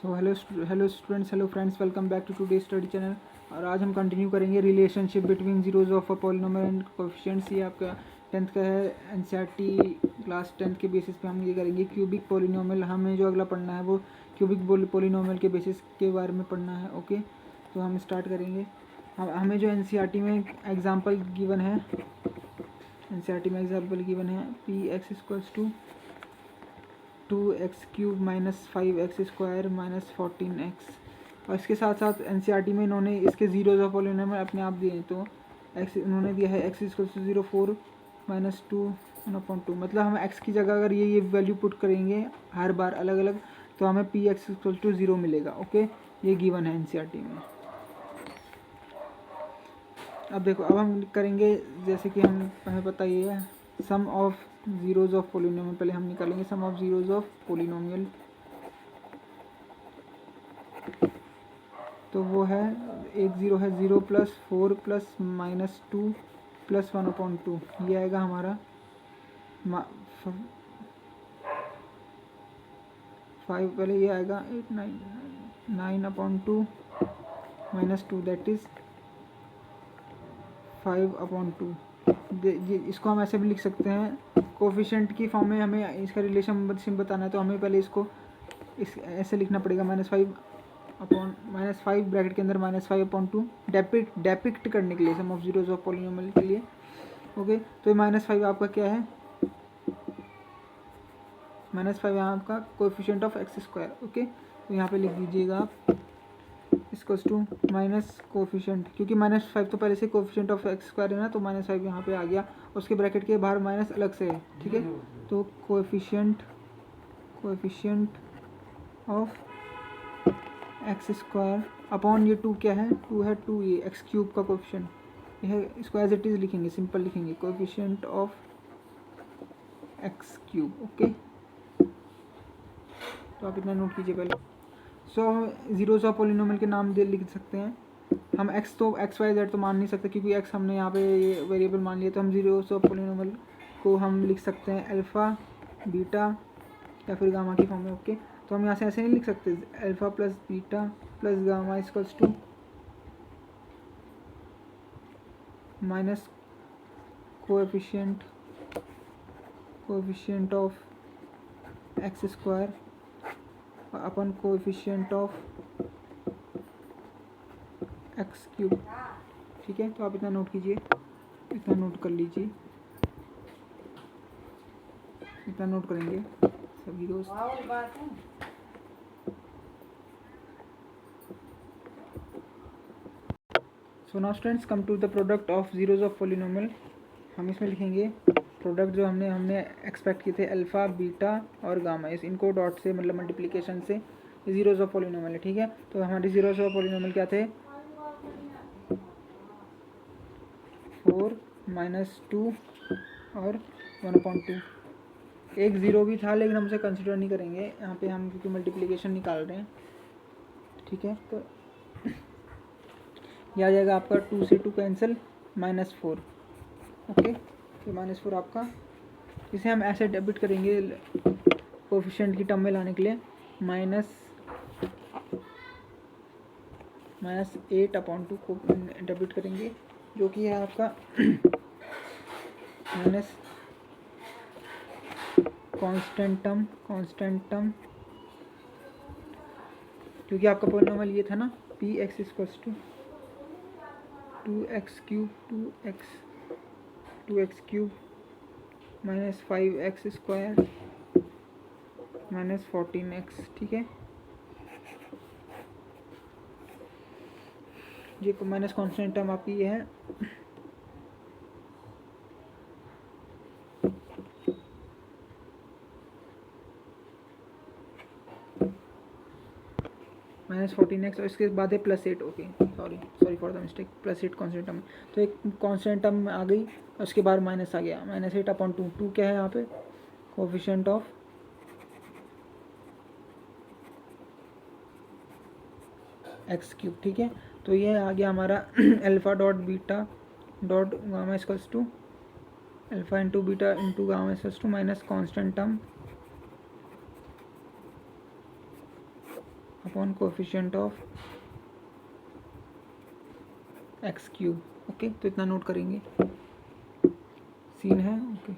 So hello students, hello friends, welcome back to today study channel. और आज हम continue करेंगे relationship between zeros of a polynomial and coefficients. ये आपका 10th का है, एनसीईआरटी क्लास 10th के बेसिस पे हम ये करेंगे। क्यूबिक पॉलिनोमियल हमें जो अगला पढ़ना है वो क्यूबिक पॉलिनोमियल के बेसिस के बारे में पढ़ना है। ओके, तो हम स्टार्ट करेंगे। हमें जो एनसीईआरटी में एग्जाम्पल गिवन है, P x equals to 2x³ minus 5x² minus 14x। और इसके साथ साथ एनसीईआरटी में इन्होंने इसके जीरोज ऑफ पॉलिनोमियल अपने आप दिए। तो x इन्होंने दिया है x इक्वल टू 0 4 माइनस 2 1/2। मतलब हम x की जगह अगर ये वैल्यू पुट करेंगे हर बार अलग अलग, तो हमें पी एक्स इक्वल टू 0 मिलेगा। ओके, ये गिवन है एनसीईआरटी में। अब देखो, अब हम करेंगे जैसे कि हमें पता ही है सम ऑफ जीरोज ऑफ पोलिनोमियल। पहले हम निकालेंगे sum of zeros of polynomial. तो वो है एक ज़ीरो है, 0 प्लस 4 प्लस माइनस 2 प्लस 1/2। ये आएगा हमारा 5, पहले ये आएगा 8 9/2 माइनस 2 दैट इज़ 5/2। इसको हम ऐसे भी लिख सकते हैं, कोफिशिएंट की फॉर्म में हमें इसका रिलेशन बताना है। तो हमें पहले इसको ऐसे लिखना पड़ेगा, -5 ब्रैकेट के अंदर -5/2 डेपिक्ट करने के लिए, सम ऑफ जीरोज ऑफ पॉलिनोमियल के लिए। ओके, तो -5 आपका क्या है, -5 यहाँ आपका कोएफिशिएंट ऑफ x²। ओके, तो यहाँ पे लिख दीजिएगा आप इसको टू माइनस कोएफिशिएंट, क्योंकि -5 तो पहले से कोएफिशिएंट ऑफ x² है ना, तो -5 यहाँ पे आ गया। उसके ब्रैकेट के बाहर माइनस अलग से है, ठीक है। तो कोएफिशिएंट ऑफ x² अपॉन ये 2 क्या है, 2 है, 2 ये x³ का कोएफिशिएंट, यह इसको एज इट इज़ लिखेंगे, सिंपल लिखेंगे, कोएफिशिएंट ऑफ x³। ओके, तो आप इतना नोट कीजिए पहले। जीरोज ऑफ पॉलिनोमियल के नाम लिख सकते हैं हम। x तो x y z तो मान नहीं सकते, क्योंकि x हमने यहाँ पे ये वेरिएबल मान लिया। तो हम जीरोज ऑफ पॉलिनोमियल को हम लिख सकते हैं अल्फ़ा, बीटा या फिर गामा की फॉर्म में। ओके, तो हम यहाँ से ऐसे नहीं लिख सकते, alpha plus beta plus gamma equals to minus coefficient of x² upon coefficient of x³। ठीक है, तो आप इतना नोट कीजिए, इतना नोट कर लीजिए, इतना नोट करेंगे सभी दोस्त। So now students, come to the product of zeros of polynomial. हम इसमें लिखेंगे प्रोडक्ट जो हमने एक्सपेक्ट किए थे, अल्फ़ा, बीटा और गामा, इनको डॉट से मतलब मल्टीप्लिकेशन से जीरोज ऑफ पॉलिनोमियल है। ठीक है, तो हमारे जीरोज ऑफ पॉलिनोमियल क्या थे, 4 माइनस 2 और 1/2। एक ज़ीरो भी था लेकिन हम उसे कंसिडर नहीं करेंगे यहाँ पे, हम क्योंकि मल्टीप्लिकेशन निकाल रहे हैं। ठीक है, तो यह आ जाएगा आपका 2 से 2 कैंसिल, -4। ओके, तो -4 आपका, इसे हम ऐसे डेबिट करेंगे कोएफिशिएंट की टर्म में लाने के लिए, -8/2 को डेबिट करेंगे, जो कि है आपका माइनस कांस्टेंट टर्म, क्योंकि आपका पॉलिनोमियल ये था ना, P x equals to 2x³ minus 5x² minus 14x। ठीक है, ये माइनस कांस्टेंट टर्म आपकी ये है, -14x, और इसके बाद है +8। Okay, sorry for the mistake, +8 constant term. तो एक कांस्टेंट टर्म आ गई, उसके बाद माइनस आ गया, -8/2। 2 क्या है यहाँ पे, कोएफिशिएंट ऑफ x³। ठीक है, तो ये आ गया हमारा alpha dot beta dot gamma equals to alpha into beta into gamma equals to minus constant term upon coefficient of x cube. Okay, तो इतना नोट करेंगे, सीन है। ओके,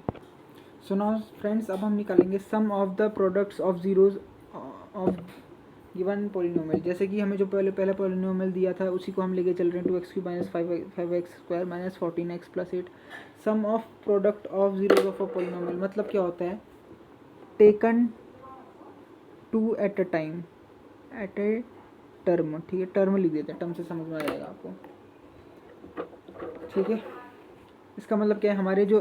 सो नाउ फ्रेंड्स, अब हम निकालेंगे sum of the products of zeros of given polynomial. जैसे कि हमें जो पहला पोलिनोमियल दिया था उसी को हम लेके चल रहे हैं, 2x³ minus 5x² minus 14x plus 8। Sum of product of zeros of a polynomial मतलब क्या होता है, taken two at a time, at a term. ठीक है, टर्म लिख देते हैं, टर्म से समझ में आ जाएगा आपको। ठीक है, इसका मतलब क्या है, हमारे जो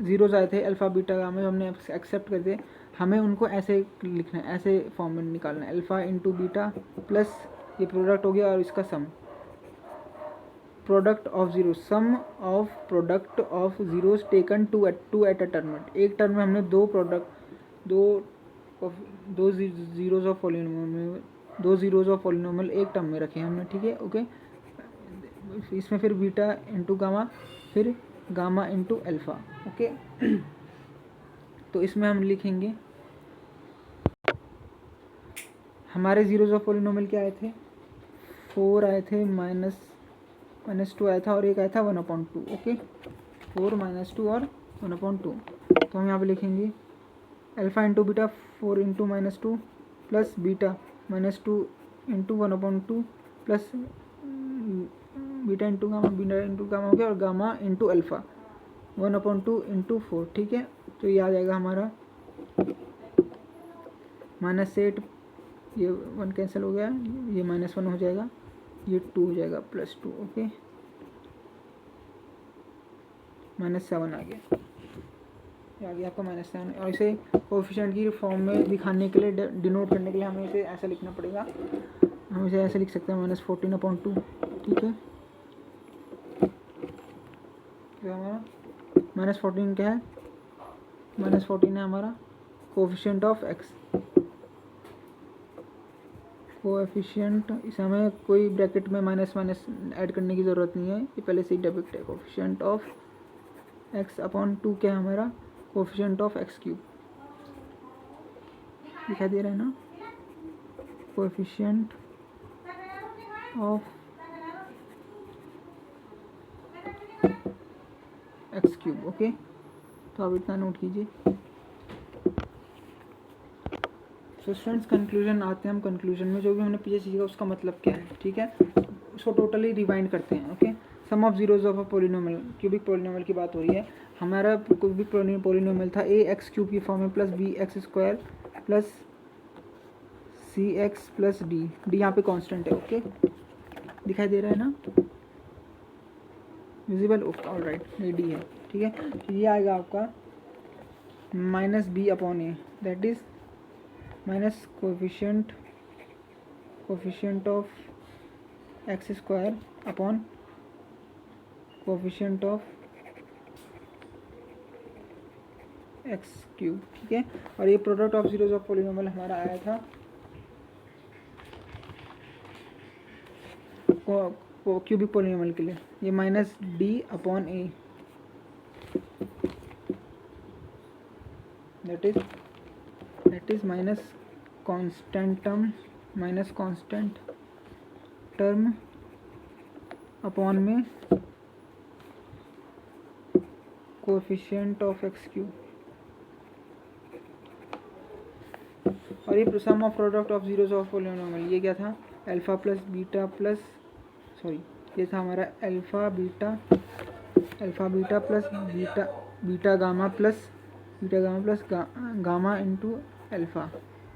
जीरोज आए थे अल्फ़ा बीटा गामा, जो हमने एक्सेप्ट कर दिए, हमें उनको ऐसे लिखना है, ऐसे फॉर्म में निकालना है, अल्फ़ा इंटू बीटा प्लस ये प्रोडक्ट हो गया और इसका sum, product of zero, sum of product of zeros taken two at a term. एक टर्म में हमने दो जीरोज ऑफ पॉलिनोमियल, दो जीरोज ऑफ पॉलिनोमियल एक टर्म में रखे हैं हमने। ठीक है, ओके, इसमें फिर बीटा इंटू गामा, फिर गामा इंटू अल्फ़ा। ओके, तो इसमें हम लिखेंगे हमारे जीरोज ऑफ पॉलिनोमियल क्या आए थे, 4 आए थे, -2 आया था और एक आया था 1/2। ओके, 4 -2 और 1/2। तो हम यहाँ पे लिखेंगे alpha into beta 4 into -2 plus beta -2 into 1/2 plus beta into gamma हो गया, और गामा इंटू अल्फ़ा 1/2 इंटू 4। ठीक है, तो ये आ जाएगा हमारा -8, ये 1 कैंसिल हो गया, ये -1 हो जाएगा, ये 2 हो जाएगा, +2। ओके, -7 आ गया, ये आ गया आपका -7। और इसे कोएफिशिएंट की फॉर्म में दिखाने के लिए, डिनोट करने के लिए हमें इसे ऐसा लिखना पड़ेगा। हम इसे ऐसे लिख सकते हैं -14/2। ठीक है, तो हमारा -14 क्या है, -14 है हमारा कोएफिशिएंट ऑफ एक्स। कोएफिशिएंट, इसे हमें कोई ब्रैकेट में माइनस ऐड करने की ज़रूरत नहीं है, ये पहले से ही डेबिट है। कोएफिशिएंट ऑफ एक्स अपॉन 2 क्या है हमारा, कोएफिशिएंट ऑफ x³ दिखाई दे रहा है ना, कोएफिशिएंट ऑफ x³। ओके, तो अब इतना नोट कीजिए। सो स्टूडेंट्स, कंक्लूजन आते हैं हम कंक्लूजन में, जो भी हमने पीछे सीखा उसका मतलब क्या है। ठीक है, उसको टोटली रिवाइंड करते हैं। Okay, sum of zeros of a polynomial, cubic polynomial की बात हो रही है। हमारा क्यूबिक पोलिनोमियल था ax³ की फॉर्म में plus bx² plus cx plus D यहाँ पे कांस्टेंट है। ओके, दिखाई दे रहा है ना, विजिबल, ओके, ऑल राइट, ये डी है। ठीक है, तो ये आएगा आपका -b/a, that is minus coefficient of x² upon coefficient of x³। ठीक है, और ये product of zeros of polynomial हमारा आया था क्यूबिक पॉलिनोमियल के लिए, ये -d/a, that is minus constant term upon में कोएफिशिएंट ऑफ x³। और ये sum of product of zeros of polynomial, ये क्या था, alpha plus beta plus, sorry, ये था हमारा alpha beta plus beta gamma plus gamma into alpha.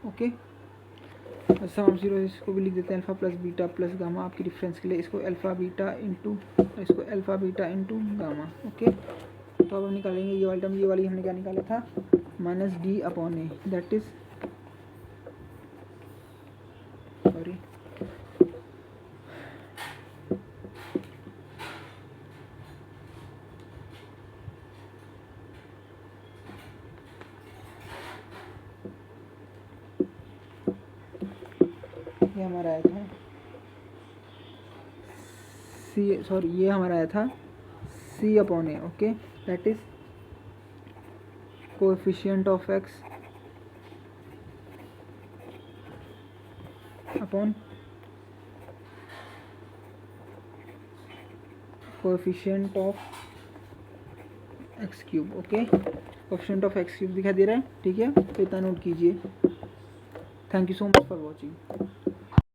Okay, sum of zero, इसको भी लिख देते हैं alpha plus beta plus gamma, आपकी रेफरेंस के लिए, इसको alpha beta into gamma. Okay, तो अब हम निकालेंगे ये वाली टर्म, ये वाली हमने क्या निकाला था, -d/a, दैट इज, सॉरी, ये हमारा आया था ये हमारा आया था c/a। Okay, that is coefficient of x upon coefficient of x cube. Okay, coefficient of x cube दिखा दे रहा है, ठीक है, तो इतना नोट कीजिए। Thank you so much for watching.